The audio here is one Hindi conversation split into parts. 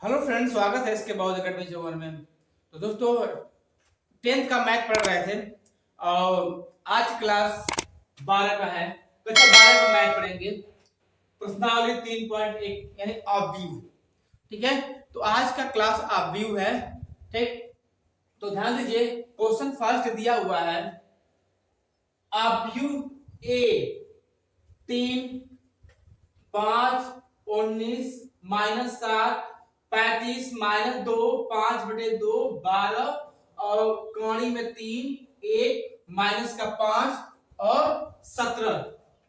हेलो फ्रेंड्स, स्वागत है इसके बाद अकेडमी चौवन में। तो दोस्तों, 10th का मैथ पढ़ रहे थे और आज क्लास 12 का है। कक्षा 12 का मैथ पढ़ेंगे, प्रश्नावली 3.1 यानी ऑब्व्यू। ठीक है, तो आज का क्लास ऑब्व्यू है। ठीक, तो ध्यान दीजिए, क्वेश्चन फर्स्ट दिया हुआ है ऑब्व्यू ए 3, 5, 19 -7, 35 -2, 5/2, 12 और कौड़ी में 3, 1 माइनस का 5 और 17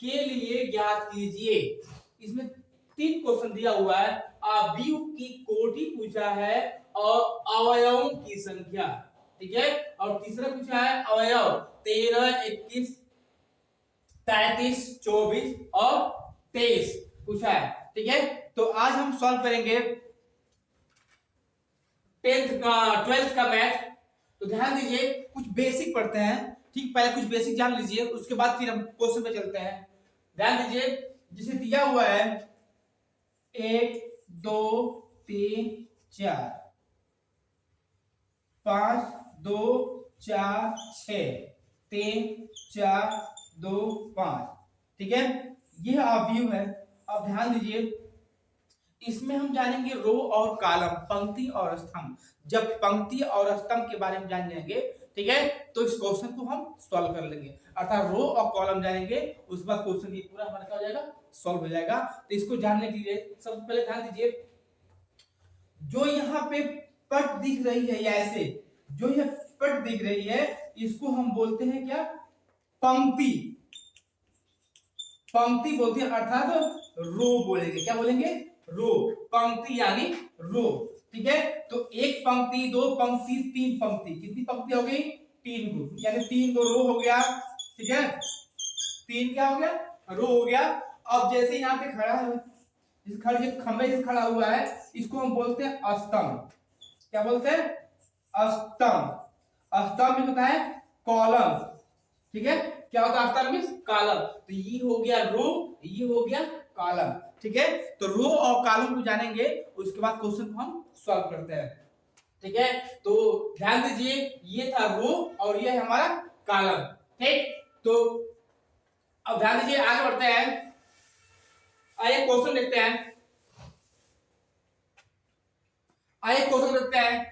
के लिए ज्ञात कीजिए। इसमें 3 क्वेश्चन दिया हुआ है। ऑब्व्यू की कोटि पूछा है और अवयवों की संख्या। ठीक है, और तीसरा पूछा है अवयव 13, 21, 33, 24 और 23 पूछा है। ठीक है, तो आज हम सॉल्व करेंगे 12th का मैथ। तो ध्यान दीजिए, कुछ बेसिक पढ़ते हैं। ठीक, पहले कुछ बेसिक जान लीजिए, उसके बाद फिर हम क्वेश्चन पे चलते हैं। ध्यान दीजिए, जिसे दिया हुआ है 1, 2, 3, 4, 5, 2, 4, 6, 3, 4, 2, 5। ठीक है, यह ऑब्व्यू है। अब ध्यान दीजिए, इसमें हम जानेंगे रो और कॉलम, पंक्ति और स्तंभ। जब पंक्ति और स्तंभ के बारे में जान जाएंगे, ठीक है, तो इस क्वेश्चन को हम सॉल्व कर लेंगे। अर्थात रो और कॉलम जानेंगे, उसके बाद क्वेश्चन ये पूरा हमारा क्या हो जाएगा, सॉल्व हो जाएगा। तो इसको जानने के लिए सबसे पहले ध्यान दीजिए, जो यहाँ पे पट दिख रही है, या ऐसे जो यह पट दिख रही है, इसको हम बोलते हैं क्या, पंक्ति। पंक्ति बोलते हैं, अर्थात रो बोलेंगे। क्या बोलेंगे, रो। पंक्ति यानी रो। ठीक है, तो एक पंक्ति, दो पंक्ति, तीन पंक्ति। कितनी पंक्ति हो गई, 3 गो, यानी 3 गो रो हो गया। ठीक है, 3 क्या हो गया, रो हो गया। अब जैसे यहाँ पे खड़ा है, इस खड़े खंबे से खड़ा हुआ है, इसको हम बोलते हैं स्तंभ। क्या बोलते हैं, स्तंभ। स्तंभ में होता है कॉलम। ठीक है, क्या होता है स्तंभ में, कॉलम। तो ये हो गया रो, ये हो गया कॉलम। ठीक है, तो रो और कॉलम को जानेंगे, उसके बाद क्वेश्चन को हम सॉल्व करते हैं। ठीक है, तो ध्यान दीजिए, ये था रो और ये है हमारा कॉलम। ठीक, तो अब ध्यान दीजिए, आगे बढ़ते हैं। आइए क्वेश्चन देखते हैं। आइए क्वेश्चन देखते हैं।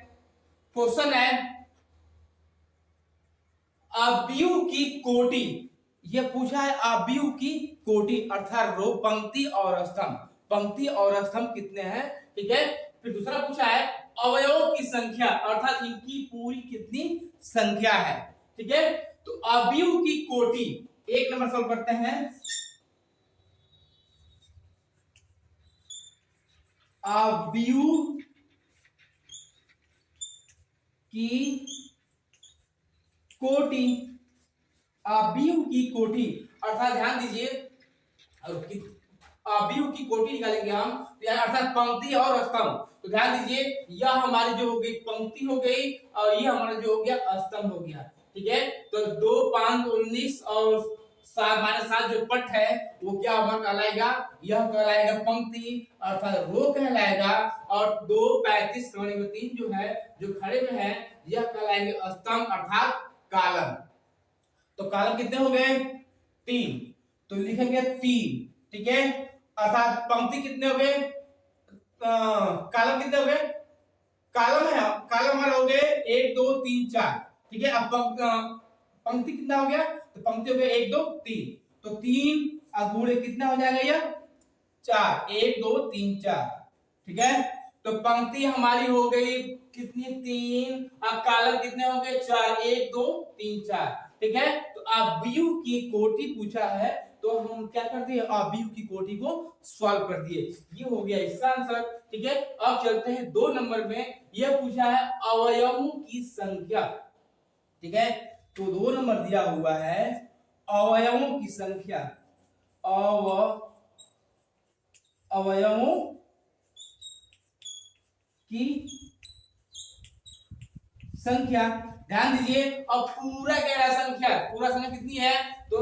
क्वेश्चन है ऑब्व्यू की कोटि। यह पूछा है ऑब्व्यू की कोटि, अर्थात रो, पंक्ति और स्तंभ। पंक्ति और स्तंभ कितने हैं। ठीक है, फिर दूसरा पूछा है अवयवों की संख्या, अर्थात इनकी पूरी कितनी संख्या है। ठीक है, तो ऑब्व्यू की कोटि 1 नंबर सॉल्व करते हैं। ऑब्व्यू की कोटि, ऑब्व्यू की कोटि, अर्थात ध्यान दीजिए, ऑब्व्यू की कोटि निकालेंगे हम, अर्थात पंक्ति और स्तंभ। तो ध्यान दीजिए, यह हमारी जो हो गई पंक्ति हो गई और यह हमारा जो हो गया स्तंभ हो गया। ठीक है, तो 2, 5, 19 और 7 जो पट है वो क्या हमारा कहलाएगा, यह कहलाएगा पंक्ति, अर्थात रो कहलाएगा। और 2, 35 कौड़ी में 3 जो है, जो खड़े में है, यह कहलाएंगे स्तंभ, अर्थात कॉलम। तो कॉलम कितने हो गए, 3, तो लिखेंगे 3। ठीक है, अर्थात पंक्ति कितने हो गए, कॉलम कितने हो गए, कॉलम है, कॉलम हमारे हो गए 1, 2, 3, 4। ठीक है, अब पंक्ति कितना हो गया, तो पंक्ति हो गया 1, 2, 3। तो 3 और गुणे कितना हो जाएगा, यह 4, 1, 2, 3, 4। ठीक है, तो पंक्ति हमारी हो गई कितनी, 3, और कॉलम कितने हो गए, 4, 1, 2, 3, 4। ठीक है, तो ऑब्व्यू की कोटि पूछा है, तो हम क्या करते हैं, ऑब्व्यू की कोटि को सॉल्व कर दिए। ये हो गया इसका आंसर। ठीक है, अब चलते हैं 2 नंबर में। यह पूछा है अवयवों की संख्या। ठीक है, तो 2 नंबर दिया हुआ है अवयवों की संख्या। अवयवों की संख्या, ध्यान दीजिए, अब पूरा क्या है संख्या, पूरा संख्या कितनी है, तो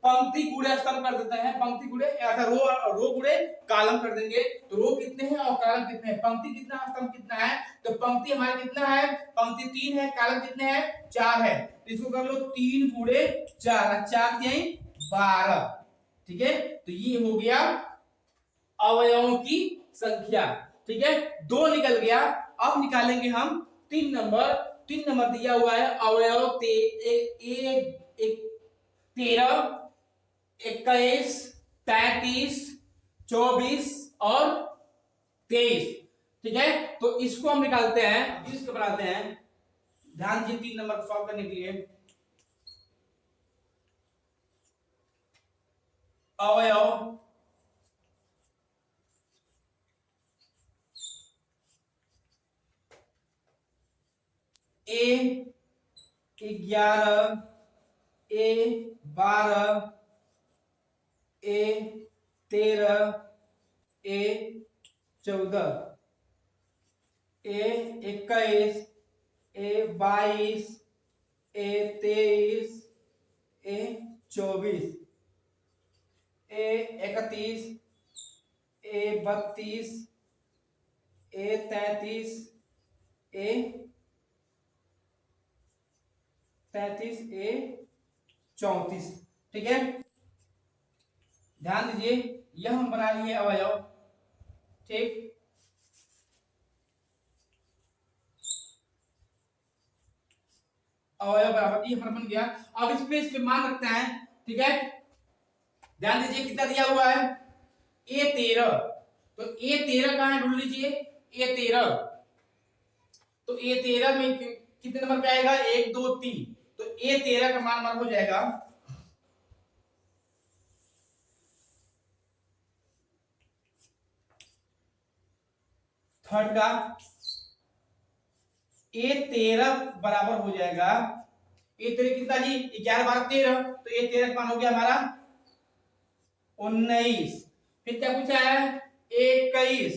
पंक्ति गुणे स्तंभ कर देते हैं, पंक्ति गुणे अर्थात रो गुणे कॉलम कर देंगे। तो रो कितने हैं और कॉलम कितने हैं, पंक्ति कितना स्तंभ कितना है, तो पंक्ति हमारे कितना है, पंक्ति 3 है, कॉलम कितने हैं 4 है। तो इसको कर लो 3 गुणे 4, 4 यही 12, ठीक है। तो ये हो गया अवयवों की संख्या, ठीक है। 2 निकल गया। अब निकालेंगे हम 3 नंबर। 3 नंबर दिया हुआ है अवयव 13, 21, 33, 24 और 23, ठीक है। तो इसको हम निकालते हैं, इसको बनाते हैं। ध्यान दीजिए 3 नंबर को सॉल्व करने के लिए। अवयव A 11, A 12, A 13, A 14, A 21, A 22, A 23, A 24, A 31, A 32, A 33, A 33, A 34, ठीक है। ध्यान दीजिए यह हम बना लिए अवयव, ठीक। अवयव बराबर ये हमारा बन गया। अब इस पे मान रखते हैं, ठीक है। ध्यान दीजिए कितना दिया हुआ है A13, तो A13 कहां है ढूंढ लीजिए। A13, तो A13 में कितने नंबर पे आएगा 1 2 3, तो A13 का मान हो जाएगा थर्ड का A13 बराबर हो जाएगा A13 कितना जी 11 12 13, तो A13 का मान हो गया हमारा 19। फिर क्या पूछा है 21,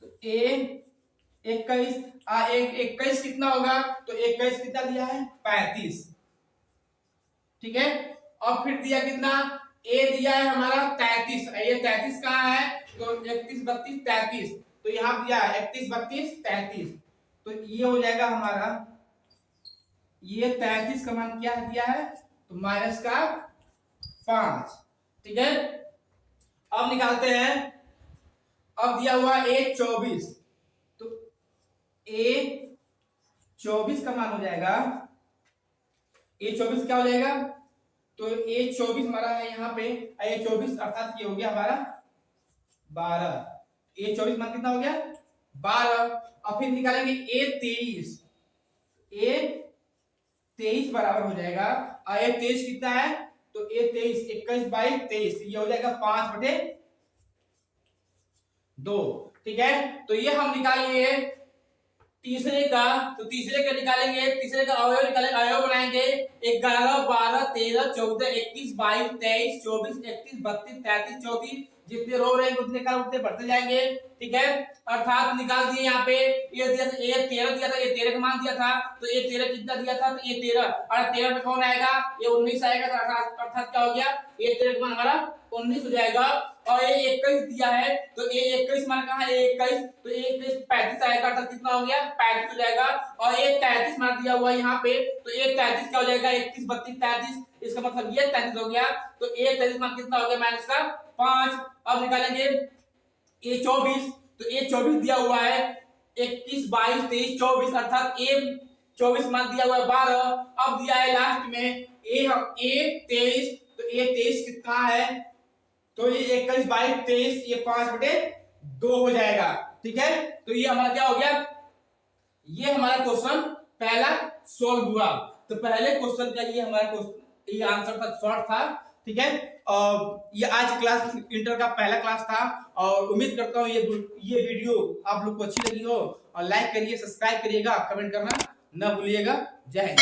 तो A21 21 कितना होगा, तो 21 कितना दिया है 35, ठीक है। अब फिर दिया कितना A दिया है हमारा 33, ये 33 कहां है, तो 31 32 33, तो यहां दिया है 31 32 33, तो ये हो जाएगा हमारा, ये 33 का मान क्या दिया है, तो माइनस का 5, ठीक है। अब निकालते हैं। अब दिया हुआ A24, तो A24 का मान हो जाएगा, A24 क्या हो जाएगा, तो A24 हमारा है यहाँ पे A24 अर्थात ये हो गया हमारा 12। A24 मान कितना हो गया 12। अब फिर निकालेंगे A23, A23 बराबर हो जाएगा, A23 कितना है, तो A23 21 22 23, ये हो जाएगा 5/2, ठीक है। तो ये हम निकाल लिए तीसरे का, तो तीसरे का निकालेंगे, तीसरे का अवयव निकालेंगे, अवयव बनाएंगे 11 12 13 14 21 22 23 24 31 32 33 34, जितने रो रहेंगे उतने का उतने बढ़ते जाएंगे, ठीक है। अर्थात निकाल दिए यहाँ पे ये दिया था A13 दिया था, A13 का मान दिया था, तो A13 कितना दिया था, तो A13 और 13 में कौन आएगा, ये 19 आएगा, तो अर्थात क्या हो गया A13 का मान हमारा 19 हो जाएगा। और ये 21 दिया है, तो ये 21 मान कहां है 21, तो ये 21 35 आएगा, अर्थात कितना हो गया 35 हो जाएगा। और ये 33 मान दिया हुआ यहाँ पे, तो ये 33 क्या हो जाएगा 31 32 33, इसका मतलब ये 33 हो गया, तो ये 33 मान कितना हो गया माइनस का 5। अब निकालेंगे A24, तो A24 दिया हुआ है 21 22 23 24, अर्थात A24 मान दिया हुआ है 12। अब दिया है लास्ट में A23, तो A23 कितना है, तो ये 21 22 23, ये 5/2 हो जाएगा, ठीक है। तो ये हमारा क्या हो गया, ये हमारा क्वेश्चन पहला सॉल्व हुआ। तो पहले क्वेश्चन का ये हमारा ये आंसर था, शॉर्ट था, ठीक है। ये आज क्लास इंटर का पहला क्लास था, और उम्मीद करता हूँ ये वीडियो आप लोग को अच्छी लगी हो, और लाइक करिए, सब्सक्राइब करिएगा, कमेंट करना न भूलिएगा। जय हिंद।